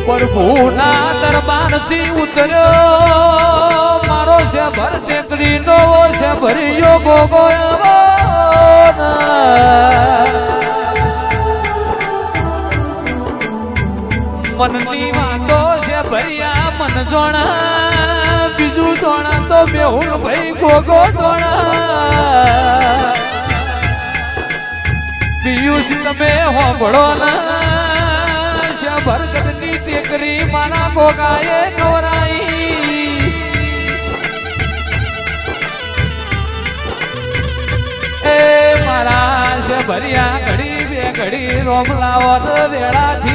પ્રભુના દરબારથી ઉતર્યો મારો છે ભર ટેકરી નો છે ભર્યો ગોગો મનની વાતો છે ભર્યા મન જોણા બીજું જોણા તો બેહુણ ભાઈ ગોગો જોણા પિયુષ તમે હોંભળો ના ભરગતની ટેકરી મારા ગોગાએ નવરાઈ એ મારા છે ભર્યા ઘડી બે ઘડી રોમ લાવો વેળાથી